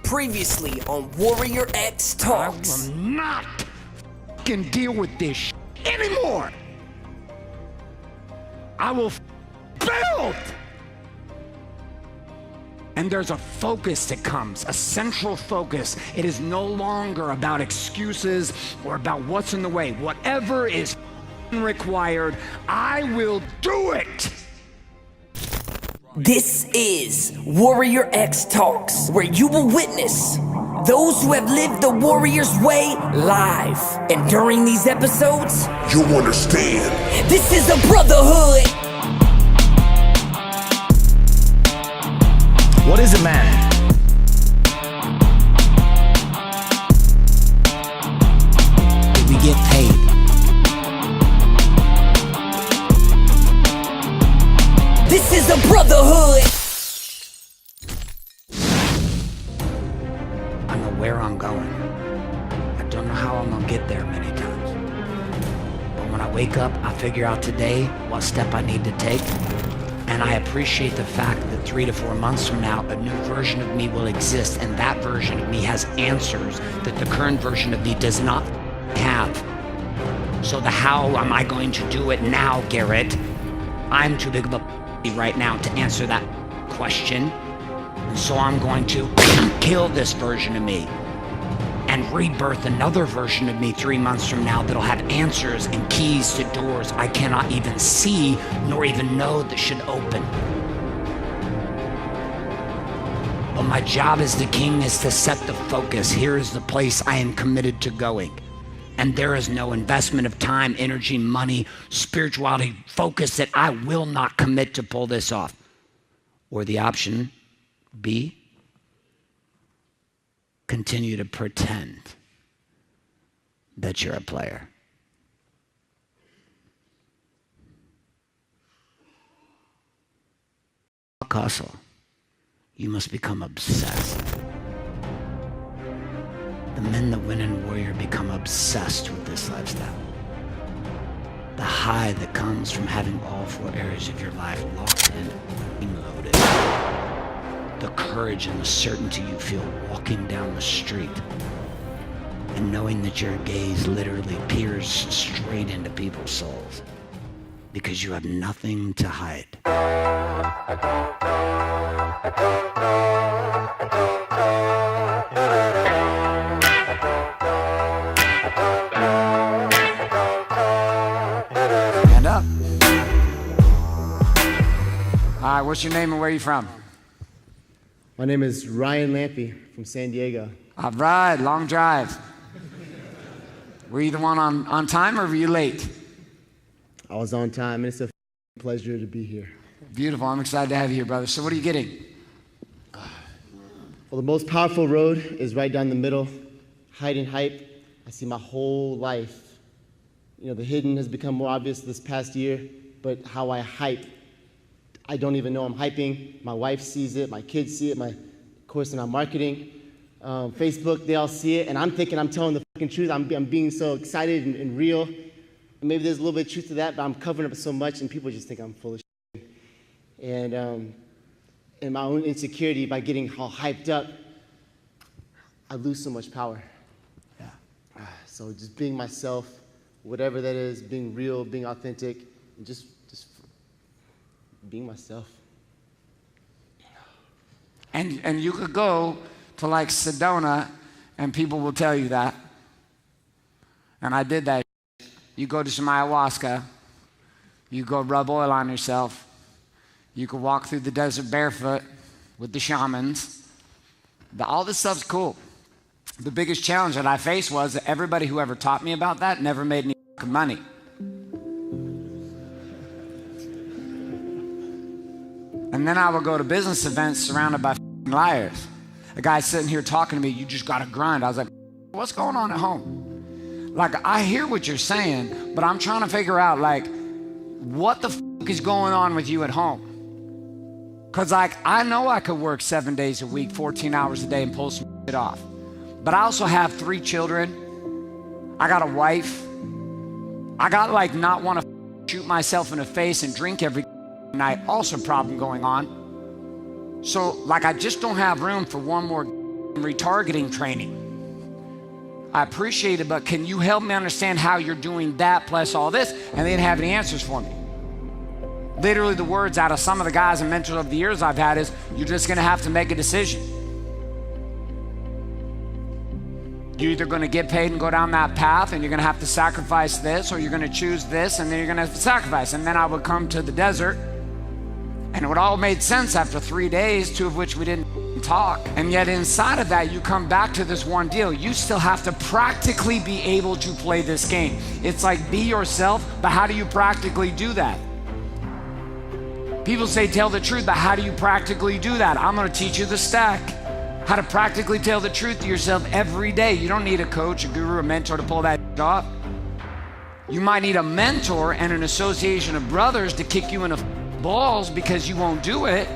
Previously on Warrior X Talks. I will not can deal with this anymore. I will build. And there's a focus that comes, a central focus. It is no longer about excuses or about what's in the way. Whatever is required, I will do it. This is Warrior X Talks, where you will witness those who have lived the warrior's way live. And during these episodes, you'll understand. This is a brotherhood. What is a man? We get paid. This is a brotherhood. I know where I'm going. I don't know how I'm gonna get there many times. But when I wake up, I figure out today what step I need to take. And I appreciate the fact that 3 to 4 months from now, a new version of me will exist. And that version of me has answers that the current version of me does not have. So the how am I going to do it now, Garrett? I'm too big of a right now to answer that question. And so I'm going to kill this version of me and rebirth another version of me 3 months from now that'll have answers and keys to doors I cannot even see nor even know that should open. But my job as the king is to set the focus. Here is the place I am committed to going. And there is no investment of time, energy, money, spirituality, focus that I will not commit to pull this off. Or the option B, continue to pretend that you're a player. Hustle. You must become obsessed. The men that win in Warrior become obsessed with this lifestyle. The high that comes from having all 4 areas of your life locked in and loaded. The courage and the certainty you feel walking down the street and knowing that your gaze literally peers straight into people's souls because you have nothing to hide. Stand up. All right, what's your name and where are you from? My name is Ryan Lampy from San Diego. All right, long drive. Were you the one on time or were you late? I was on time, and it's a pleasure to be here. Beautiful, I'm excited to have you here, brother. So what are you getting? Well, the most powerful road is right down the middle, hiding hype. I see my whole life. You know, the hidden has become more obvious this past year, but how I hype, I don't even know I'm hyping. My wife sees it, my kids see it, of course, in our marketing. Facebook, they all see it, and I'm thinking I'm telling the fucking truth. I'm being so excited and real. And maybe there's a little bit of truth to that, but I'm covering up so much, and people just think I'm full of shit. And my own insecurity, by getting all hyped up, I lose so much power. Yeah. So just being myself, whatever that is, being real, being authentic, and just being myself. And you could go to like Sedona and people will tell you that. And I did that. You go to some ayahuasca, you go rub oil on yourself, you could walk through the desert barefoot with the shamans. All this stuff's cool. The biggest challenge that I faced was that everybody who ever taught me about that never made any money. And then I would go to business events surrounded by liars. A guy sitting here talking to me, you just gotta grind. I was like, what's going on at home? Like, I hear what you're saying, but I'm trying to figure out, like, what the is going on with you at home? Because, like, I know I could work 7 days a week, 14 hours a day and pull some shit off. But I also have 3 children. I got a wife. I got, like, not want to shoot myself in the face and drink every night. Also problem going on. So, like, I just don't have room for one more retargeting training. I appreciate it, but can you help me understand how you're doing that plus all this? And they didn't have any answers for me. Literally the words out of some of the guys and mentors of the years I've had is, you're just gonna have to make a decision. You're either gonna get paid and go down that path and you're gonna have to sacrifice this, or you're gonna choose this and then you're gonna have to sacrifice. And then I would come to the desert and it would all made sense after 3 days, 2 of which we didn't talk. And yet inside of that, you come back to this one deal. You still have to practically be able to play this game. It's like, be yourself, but how do you practically do that? People say tell the truth, but how do you practically do that? I'm gonna teach you the stack. How to practically tell the truth to yourself every day. You don't need a coach, a guru, a mentor to pull that off. You might need a mentor and an association of brothers to kick you in the balls because you won't do it,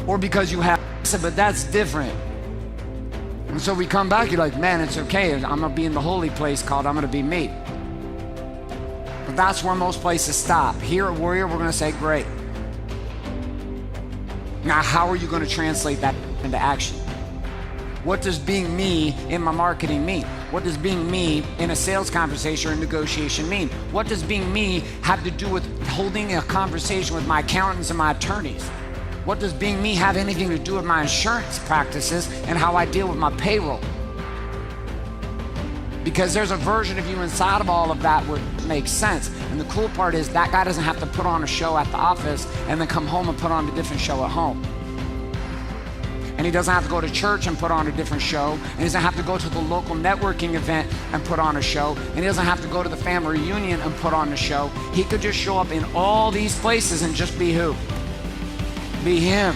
or because you have, but that's different. And so we come back, you're like, man, it's okay. I'm gonna be in the holy place called I'm gonna be me. But that's where most places stop. Here at Warrior, we're gonna say, great. Now, how are you gonna translate that into action? What does being me in my marketing mean? What does being me in a sales conversation or negotiation mean? What does being me have to do with holding a conversation with my accountants and my attorneys? What does being me have anything to do with my insurance practices and how I deal with my payroll? Because there's a version of you inside of all of that would make sense. And the cool part is that guy doesn't have to put on a show at the office and then come home and put on a different show at home. And he doesn't have to go to church and put on a different show. And he doesn't have to go to the local networking event and put on a show. And he doesn't have to go to the family reunion and put on a show. He could just show up in all these places and just be who? Be him.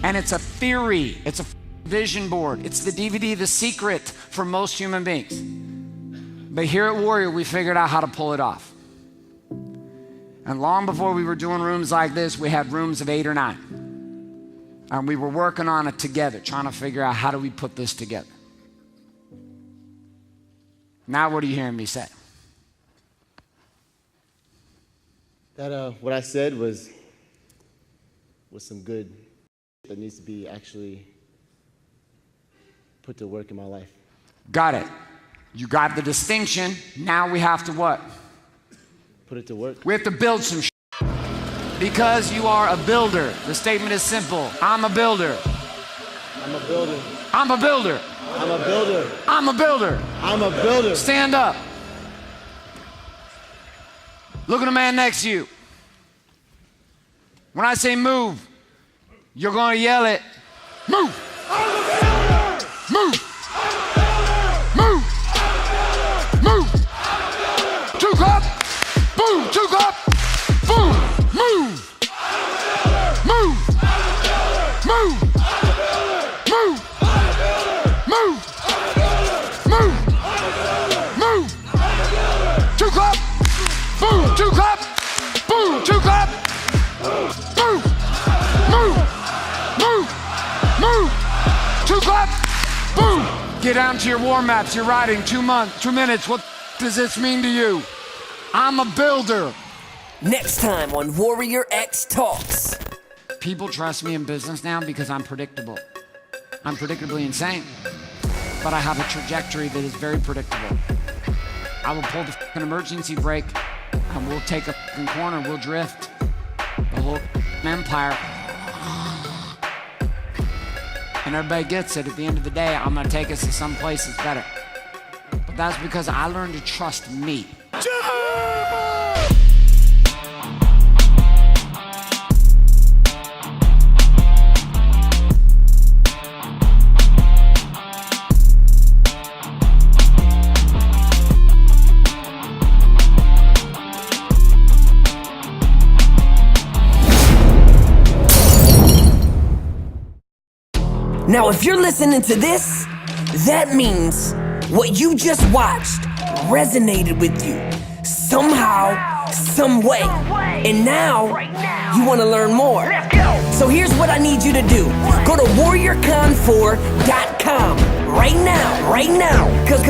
And it's a theory. It's a vision board. It's the DVD, The Secret, for most human beings. But here at Warrior, we figured out how to pull it off. And long before we were doing rooms like this, we had rooms of 8 or 9. And we were working on it together, trying to figure out how do we put this together. Now what are you hearing me say? That what I said was some good that needs to be actually put to work in my life. Got it. You got the distinction. Now we have to what? Put it to work. We have to build some shit. Because you are a builder. The statement is simple. I'm a builder. I'm a builder. I'm a builder. I'm a builder. I'm a builder. I'm a builder. Stand up. Look at the man next to you. When I say move, you're going to yell it. Move. I'm a builder. Move. I'm a builder. Move. Move. 2 cup. Boom. 2 cup. Boom. Move. Move. Move. Move. Move. Move. Move. 2 cup. Boom. 2 cup. Boom. 2 cup. Move. Move. Move. Move. 2 cup. Boom. Get down to your war maps. You're riding 2 minutes. What does this mean to you? I'm a builder. Next time on Warrior X Talks. People trust me in business now because I'm predictable. I'm predictably insane, but I have a trajectory that is very predictable. I will pull the fucking emergency brake and we'll take a fucking corner, we'll drift the whole empire. And everybody gets it. At the end of the day, I'm gonna take us to some place that's better. But that's because I learned to trust me. Now, if you're listening to this, that means what you just watched resonated with you somehow, some way. And now you want to learn more. So here's what I need you to do. Go to warriorcon4.com right now, right now. Cause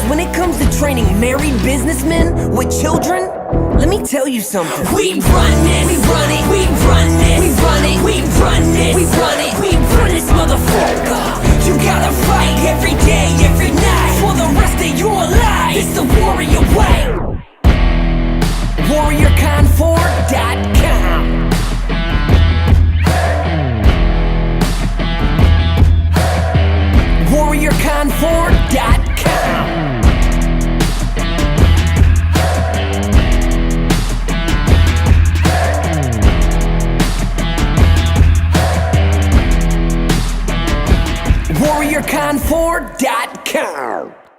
when it comes to training married businessmen with children, let me tell you something. We run this, we run it, we run this, we run it, we run this, we run it, we run this motherfucker. You gotta fight every day, every night, for the rest of your life. It's the warrior way. WarriorCon4.com. WarriorCon4.com. WarriorCon4.com.